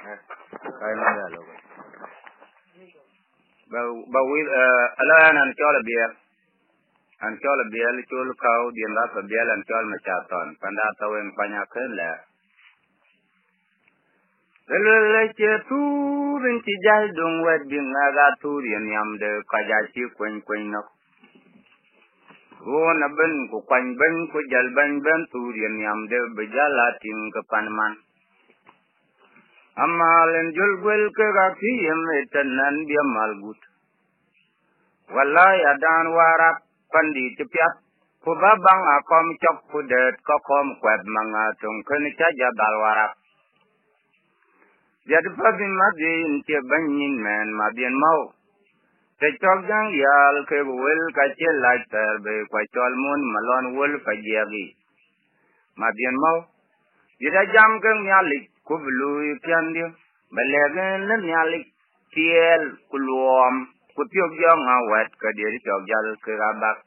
Kaya na galo ko. Bawil ala an chola biel. An chola biel chul kau dien la pa biel an chol machaton. Panda tawen panya kela. Lele che tu binti jal dong wet bin naga tu dien yam de kajachi kwen no. Gona ben ku kwan ben ku jal ben tu dien yam de bejala ting ke panman. Amalen jul gwel ke gaki yem etanan dia malgut. Wallahi adan warap pandi cepiat. Ku babang akom cok kudet kokom kweb mangatung kene caja dal warap. Jadi pabin madin cie banyin men mabien mau. Tecok jang yal ke wel kacil laiter be kwacol mun malon wul fajiagi. Mabien mau. Jida jam keng nyalik ku belui kian dia. Balegen le nyalik tiel kuluom. Ku tiok jang awet ke diri cok jal ke rabak.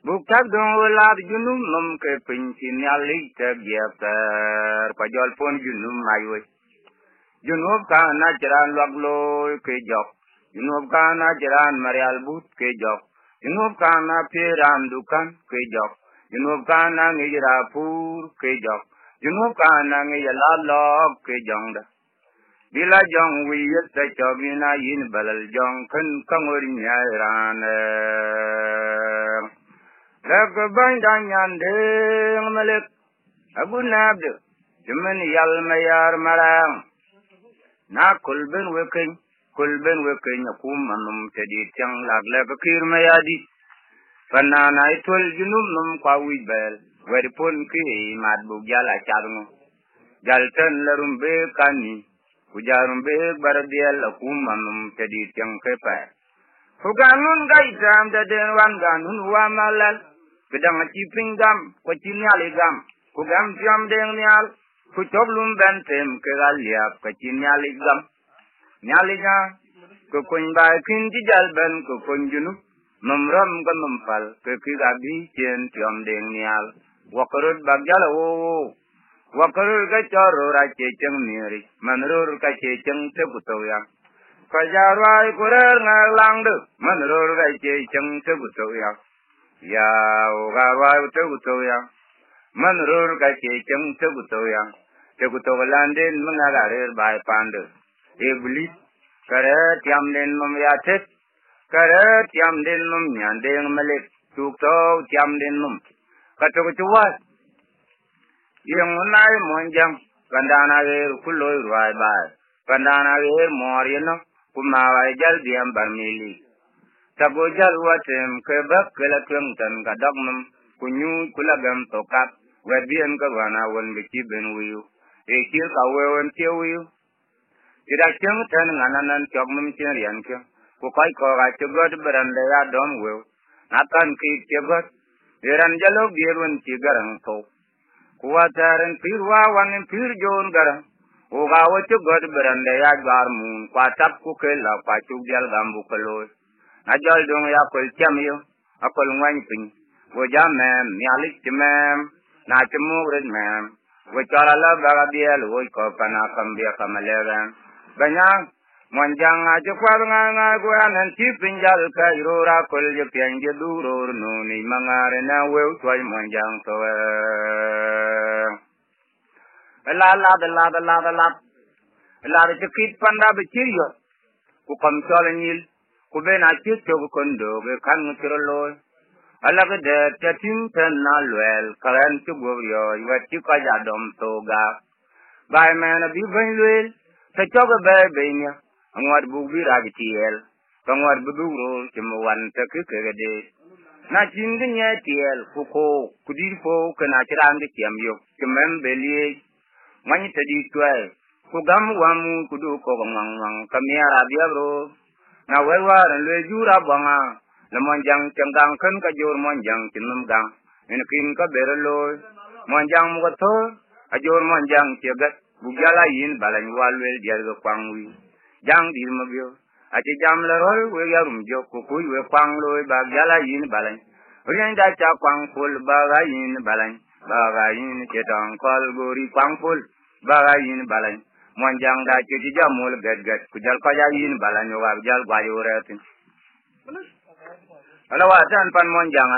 Bukak dong ulad junum num ke pinci nyalik te giater. Kwajol pun junum maywe. Junub kana jaran lagloy ke jok. Junub kana jaran marial but ke jok. Junub kana piran dukan ke jok. Junub kana ngijra pur ke jok. Junub kana ngijalalog ke jongda. Bila jong wiyet ta chobina yin balal jong kan kangori nyarane. Lek bandan yande malek Abu Nabd. Jumen yal mayar marang. Na kulben weken akum manum tedi tiang lagle bakir mayadi fanana itol junum num kwawi bel weripun ki mad bugyala charnu jalten larumbe kani ujarumbe bardial akum manum tedi tiang kepa fuganun gaidam daden wan ganun wa malal kedang cipingam kwacinialigam kugam jam deng nial ku coblum bentem ke galiap ke cinyaligam nyaliga ku kunba kinji jalban ku kunjunu memram ke mempal ke kigabi cien tiom deng nial wakarut bagjal wakarut ke coro race ceng miri menurur ke ceng tebutoya kajarwai kurer ngalang de menurur ke ceng tebutoya ya ugarwai tebutoya menurur ke ceng tebutoya Tekutogalandin mengagarir bai pande. Iblis kare tiam den mum yatet. Kare tiam den mum nyandeng melik. Tukto tiam den mum. Katukutuwas. Yang unai monjang. Kandana gir kuloy ruai bai. Kandana gir moriano. Kumawai jal diam barmili. Tago jal watem kebak kelakeng tan kadagmum. Kunyu kulagam tokap. Wadian kawana wan beki ben wiyu. Ekir kawewan tiawiyu. Tidak ceng tan ngananan cok memcian rian ke. Kukai koga cegot beranda ya dom wew. Natan ki cegot. Iran jalok dirwan cigarang to. Kuwataran pirwa wanin pirjon garang. Ugawa cegot beranda ya garmun. Kuatap kukela pacuk jal gambu keloy. Najal dong ya kol ciam yu. Akol ngwany ping. Wajam mem, nyalik cemem. Na cemugret mem. Wacala la bagabiel woy ko pana kambia kamalegan banyang monjang aja kwanga gwanan tipinjal ka irora kol je pianje duror no ni mangare na wew toy monjang to la tikit panda bechiyo ku kam cholenil ku bena chito ku kondo ge kan ngirolo Alaga de tatin ten na luel karen tu gobrio iwati ka jadom toga bai mena bi ben luel ta choga be benya angwad bugi ragtiel kangwad buduro chimwan ta kekede na chindi nya tiel fuko kudirfo kana chirande kiamyo kimem belie mani tadi tuai kugam wamu kudu ko ngangang kamiara biabro na welwaran le jura banga Lemonjang cenggang kan kajur monjang cinum gang. Inakin ka berloy. Monjang mugato. Ajur monjang ciagat. Bugyala yin balany walwel diarga kwangwi. Jang di mabyo. Aci jam lerol we yarum jok kukuy we kwangloy bagyala yin balany. Riyan da cha kwangpul baga yin balany. Baga yin cetang kol gori kwangpul. Baga yin balany. monjang da ci jamul gad ku jal ko ya yin balanyo wa jal gwa yo retin ala wa tan pan monjang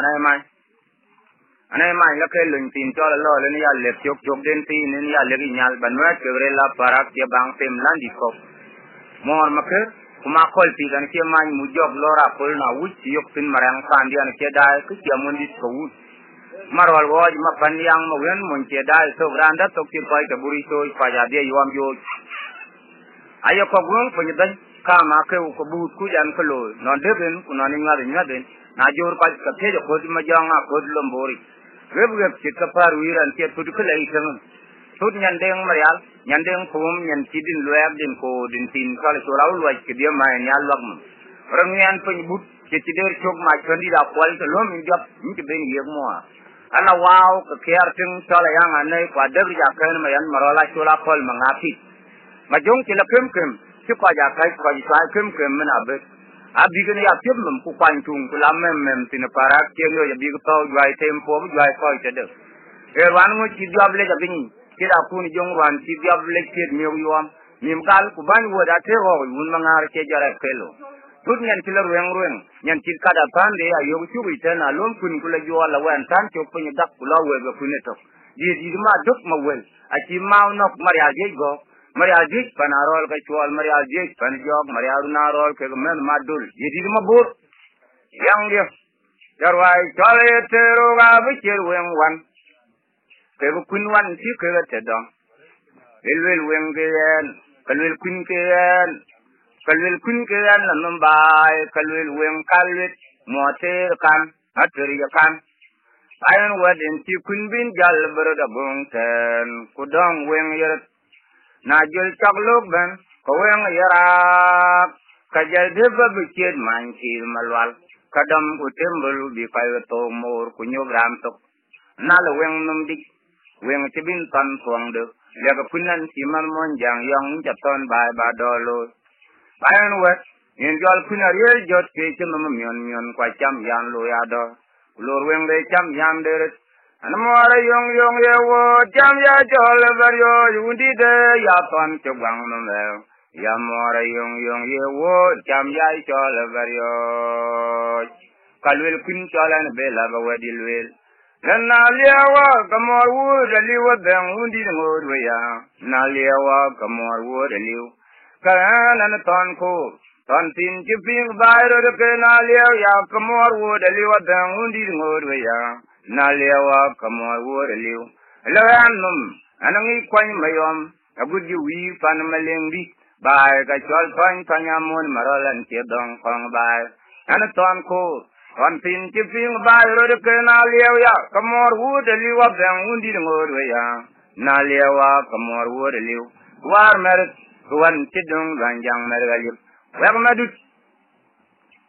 anay mai la ke lun tin to lo le ni ya le chok den ti ni ya le nyal banwa ke re la parak ye bang tem landi ko mor makir kuma kol pi gan ke man mu jog lora pol na wuci yok tin marang san dia ke dai ku ke mun dit ko wut marwal woj ma pan yang mo wen mun ke dai so granda to ki pai ta buri so pa ja dia yom yo ayo ko gun ko ni dan ka ma ke ko bu ku jan ko lo non de ben ku non ni ngaden na jor pa ka te ko ma janga ko lombori web ci ka par wiran ke tu ko lay tan tut nyandeng marial nyandeng pum nyan cidin luar din ko din tin kala so law luaj ke dia ma nyal wak orang nyan pen but ke cider chok ma chandi da kwal to lo min jap ni ke ben yeg mo ala wow ke kher tin sala yang anai kwa der ja kan ma yan marola chola kol mangapi ma jong ke la kem ci kwa ja kai kwa ja kem men abet abi gani ya pem mem ku kwan tung ku la mem tin para ke no ya bi ko jwai tempo jwai ko te de wan mo ci diable ja bin kira kun jong wan ci diable ke mi yom mim kal ku ban wo da te ho yun mangar ke jara kelo tut nyen ci la rueng nyen ci kada pande ya yo ci wi tan alom kun ku la jo la wan tan ci ko ni dak ku la we ga kun to di ma dok ma wel a ci ma nok maria je go maria je panarol ka chwal maria je pan jog maria runarol ke men madul di ma bur yang dia jarwai chale te ro ga bi cher wen wan ke kun wan ci ke te dong elwel wen ke en kalwel kun ke en la numbai kalwel wen kalwet mote kan ater ya kan ayon wadin ci kun bin jal berda bung ten ku dong wen yer na jul chaklok ben ko wen yara ka jal de ba bi cher man ci malwal kadam ku tembul bi kay to mor ku nyogram tok na la wen num dik wen ci bin tan tuang de le ga punan ci man mon jang yang ja ton bai ba dolo bayan wet in jol punar ye jot ke ci mam mion kwa cham yan lo ya do lor wen de cham yan de an mo ara yong ye wo cham ya jol bar yo yundi de ya ton ci bang no me ya mo ara yong ye wo cham ya jol bar yo kalwel kun cholan be la ba wadil wel na liawa kamor wo daliwa ben undi ngod ya na liawa kamor wo daliw kana na ton ko ton tin ji ping bayro de na liaw ya kamor wo daliwa ben undi ngod ya na liawa kamor wo daliw lawanum anangi kwany mayom agudi wi pan malengdi bay ka chol pan panyamon marolan ke dong kong bay ana ton ko wan tin ci ping bayro de na liaw ya kamor wo de liwa ben undi ngod ya na liawa kamor wo de liw war mer wan ci dong ganjang mer galib wa madut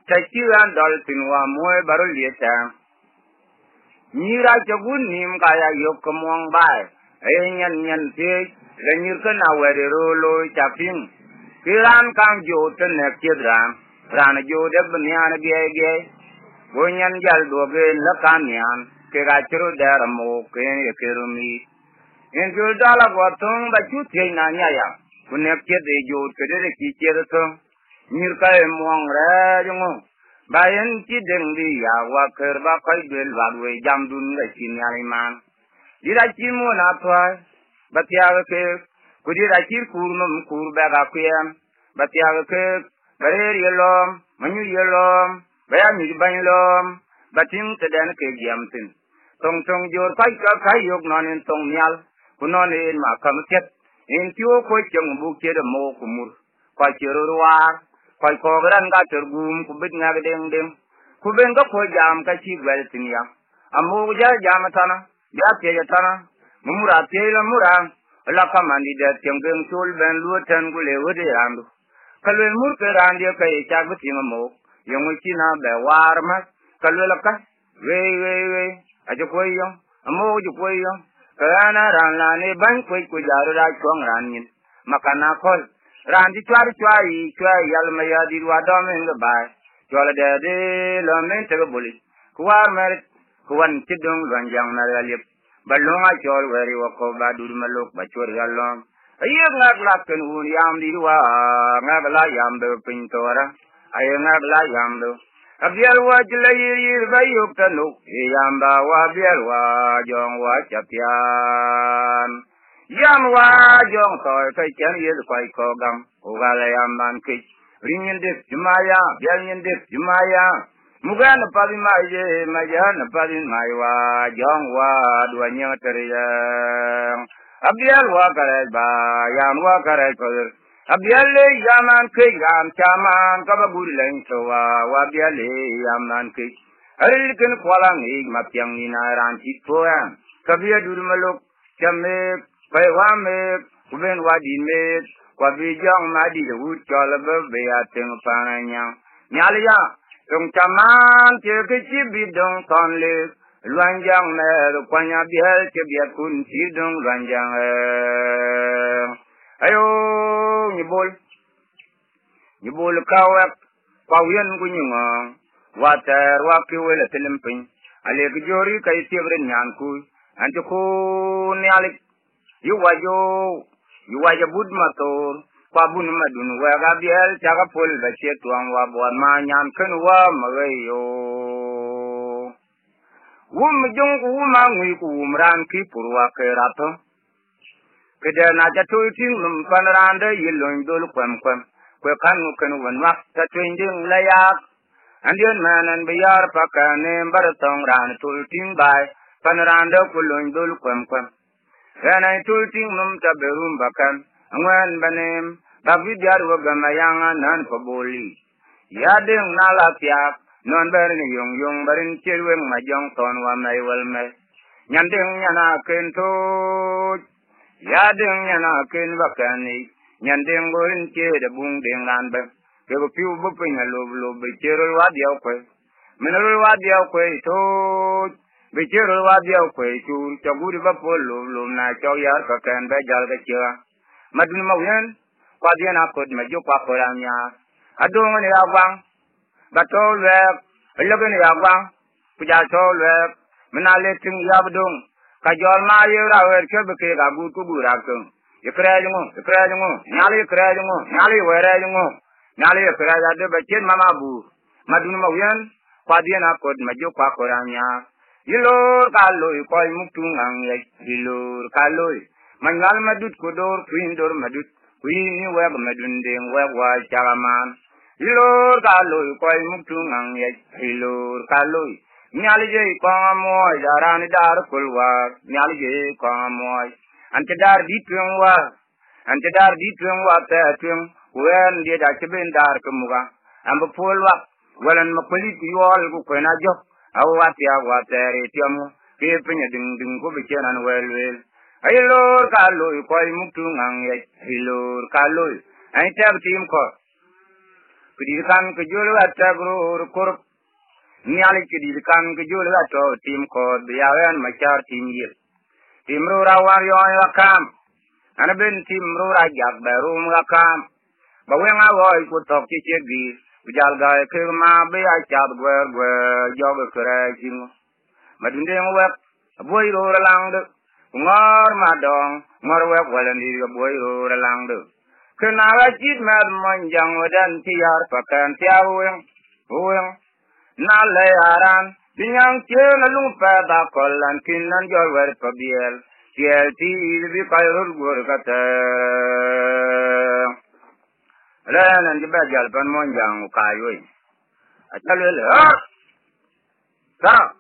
taki wan dal tin wa moy barol lieta nyira jagun nim kaya yok kamong bay nyan te ganir kana wede rolo chaping kiran kang jo ten ne kidran ran jo de bnian ge Bunyan jal doge la kanyan ke ga churu dar mo ke kerumi en jul dala gotung ba chu te na nya ya kunne ke de jo ke de ki che de to nir ka e mong re jong ba yen ki deng di ya wa ker ba kai bel ba we jam dun ga chin ya ni man di ra chi mo na twa ba tia ke ku di ra chi kur no kur ba ga ku ya ba tia ke bare yelom manyu yelom baya mi ban lom batin te den ke giamtin tong jor kai yok non tong nyal kunon en ma kam ket en tio ko cheng bu ke de mo kumur kwa chero war kwa ko gran ga tergum ku bit nga deng ku ben ga ko jam ka chi gwel tin ya amu ja jam tana ya te ya tana mumura te la mura la kamandi de tengeng tul ben lu ten ku le wode andu kalwen mur ke rande ka e cha guti mo yung china be warma kalwela ka we ajo koyo amo jo koyo kana ran la ne ban koy ko jaru da chong ran nin makana kol ran di twai yal ma ya di wa do men ga ba jola de lo men te boli kuwar mer kuwan tidong ganjang na yalip balonga jol weri wa ko ba dur malok ba chor galom Ayo ngak lakken un yam di dua ngak la yam do pintora. Ayo ngak la yam do. Abial wa jelayir bayuk tanu yam ba wa bial wa jong wa chapian. Yam wa jong toy kai chen yel kwai ko gam. Ugala yam man kich. Ringin dip jumaya bial yin dip jumaya. Mugan padi maje majan padi maiwa jong wa dua nyoteriang. Abial wa karai ba yam wa karai koder. Abial le yaman ke yam chaman kabaguri lain sowa wa abial le yaman ke. Arikin kwalang ig mapiang ninaran chitpoan. Kabia durmaluk chamek paiwamek kuben wadimek kwabijang madi wut chalaba beateng pananyang. Nyaliya Tung chaman ke bidong tonle luanjang mer kwanya biel ke biat kun sidong luanjang ayo nyibol kawak pawian kunyong water wakiwele telemping ale kejori kai tiagren nyanku antu ko nialik yuwajo bud mator Pabun madun wa gabiel jaga pol bache tuang wa buat manyam ken wa magayo jong ku mangui ku umran ki purwa kerato kede na jatu ting lum panranda yilon dol kwam kwe kan ken wan wa ta twinding layak andian manan biar pakane baratong ran tul ting bai panranda kulon dol kwam kana tul ting lum ta berum bakan Angwan banem David Yarwa Gamayanga nan paboli Yading nalapiak non berin yung berin chirweng majong ton wa may walme Nyanding nyana kento Yading nyana ken bakani Nyanding gorin chede bung ding lanbe Kego piu buping alub bichirul wadiaw kwe Minarul wadiaw kwe tot Bichirul wadiaw kwe chur Chaguri bapol lub na chogyar kaken bejal kachira Madun mawian, kwadian akod majuk wakoranya. Adung ni awang, batol wek, ilagan ni awang, pujatol wek, menaleting yabdung, kajol mayu rawer kebeke gagut kuburakung. Ikrajungu, nyali werajungu, nyali ikrajade bacin mamabu. Madun mawian, kwadian akod majuk wakoranya. Ilor kaloi koi muktungang yai, ilor kaloi. Mangal madut kudor kuindor madut kuini web madunding web wa chalaman ilor kaloi koi muktungang ye ilor kaloi nyali je komoy darani dar kulwa nyali je komoy ante dar ditweng wa ta tweng wen dia da cheben dar kumuga ambo polwa walan makoli yol ku kwena jo awati awateri tiamu ke penya ding ko bichenan wel Aylor kaloi koi muktungang ye aylor kaloi ai tab tim ko kudikan kejul atagro korp nyali kudikan kejul ato tim ko biawan machar tim ye timro rawan yo yakam anaben timro rajak barum yakam bawen awoy ku tok ci cegi bijal gaay ke ma be achab gwer jog kere jing madunde ngwek boy ro lang Ngor madong, ngor wek walan diri boy ro lang do. Kenala jit mad monjang wadan tiar pakan tiaweng, nalayaran, binyang chen alung pada kolan kinan jor wer pabiel, tiel ti ilbi kairul gur kata. Layanan di bajal pan monjang ukayoi. Acalul, Sarap,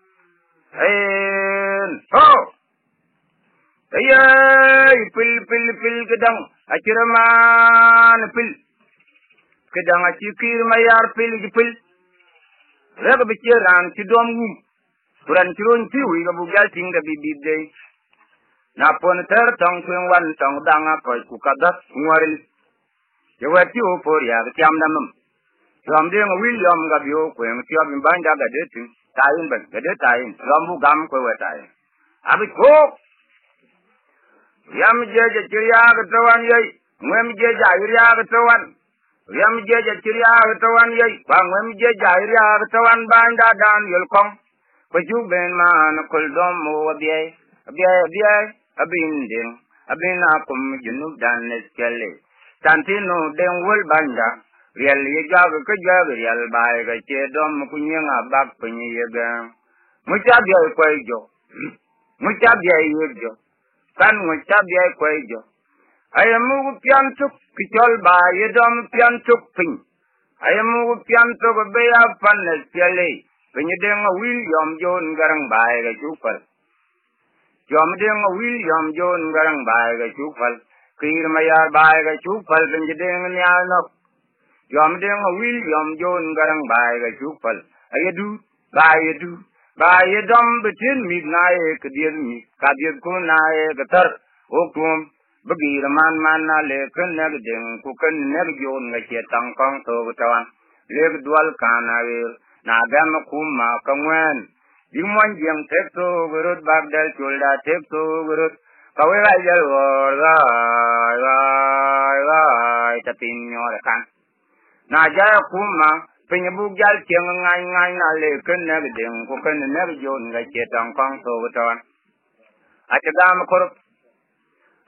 Ayy, pil gedang, aciraman pil. Gedang acikir mayar pil jipil. Rega bikiran ci dom ngum. Kuran cirun ciwi ga bugal ting ga bibib day. Napon ter tong twen wan tong danga koy ku kadas ngwaril. Jawati o por ya tiam namam. Ram de William ga bio ko en tiam banda ga de tin. Tayin ban ga de tayin. Rambu gam ko watai. Abi ko Yam jeje chiriya gatawan yai, ngwem jeje ayriya gatawan. Yam jeje chiriya gatawan yai, ngwem jeje ayriya gatawan banda dan yulkong. Paju ben man kuldom mo abiyay abinding. abinakum junub dan neskele tantino den wol banda riel ye jog ke jog riel bay ga che dom kunyanga bak pinyi yega muchabi ay kwaijo muchabi ay yejo kan muchabi ay kwaijo ayamu piantuk kichol ba ye dom piantuk pin ayamu piantuk be ya pan neskele pinyi den William John garang bay ga chupal Jom ding William John garang bay ga chupal kir mayar bay ga chupal pinyi den nyal nok Jom ding William John garang bay ga chupal ayadu dom betin midnae kedir mi kadir kunae gatar okum begir man na le ken nag ding ku ken nag John ga chetang kong to tawan le dual kanawe na gam kuma kangwen dimon jeng tekto gurut bagdal chulda tekto gurut kawela jal wala tatin nyor kan na jaya kuma penyebu jal cheng ngai na le ken nag ding ku ken nag John ga chetang kong to tawan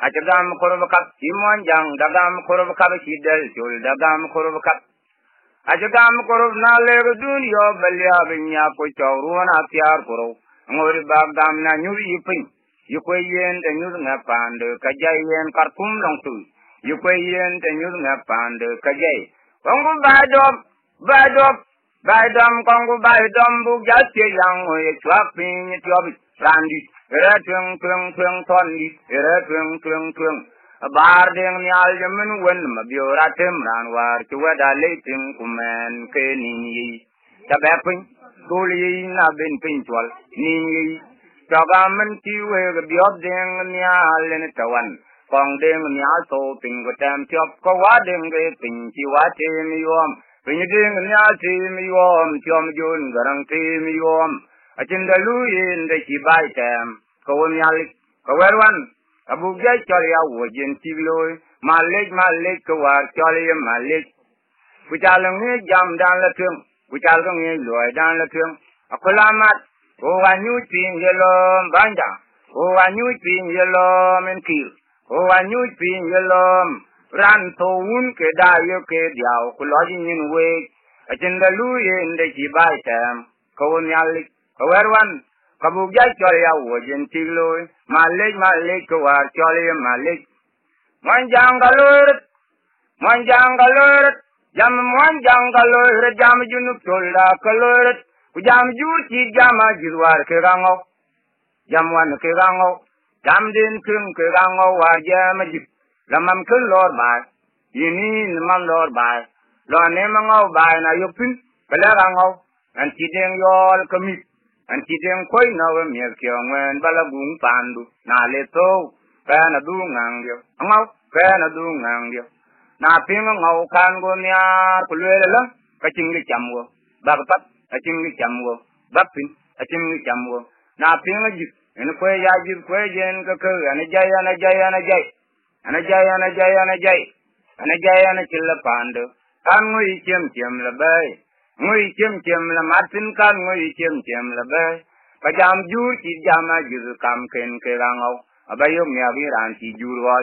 achagam korb kap dimon jang dagam korb kap sidel chul dagam korb kap Ajagam korov na lego dunyo balya binya ko chawruna pyar korov ngori bagdam na nyuri yipin yukweyen de nyur nga pande kajayen kartum longtu yukweyen de nyur nga pande kajay kongu baidom kongu baidom bu jatye yang ye chwapin tyobi randi era tweng tonni era tweng bar deng nyal jemen wen mabiora temran war chuwada leiting kumen keni tabapin duli na ben pinchwal ni jagamen tiwe biod deng nyal ne tawan kong deng nyal so ping ko tam tyop ko wa deng ge ping chi wa te mi yom ping deng nyal te mi yom tyom jun garang te mi yom achinda lu yin de chi bai tam ko nyal ko werwan abu jai cholia wojin tigloi malik ko war cholia malik kujalong ni jam dan la tung kujalong ni loi dan la tung akulamat o wanyu pin yelo banja o wanyu pin yelo menkil o wanyu pin yelo ran to un ke da yo ke diao kuloji nin we ajenda lu ye inde ji bai tam ko nyalik ko werwan kabu jai cholia wojin tigloi malik ko war cholia malik manjang galur jam jam junub tolda kalur jam juti jama jirwar ke rango jam wan ke rango jam din kung ke rango war jam jip lamam kun lor ba yini man lor ba lo ne mango ba na yupin kala rango an tideng yol kamit an tideng koi na we mier kyongwen balagung pandu na le to kana du ngang dio ngau kana du ngang dio na ping ngau kan go nya kulwele la kaching li chamwo bagpat kaching li chamwo bapin kaching li chamwo na ping ji en kwe ya ji kwe jen ka ka ana jay ana chilla pandu kan ngui chem la bai ngui chem la martin kan ngui chem la bai kajam ju chi jama ju kam ken ke rangau abayo mya bi ran chi jur wa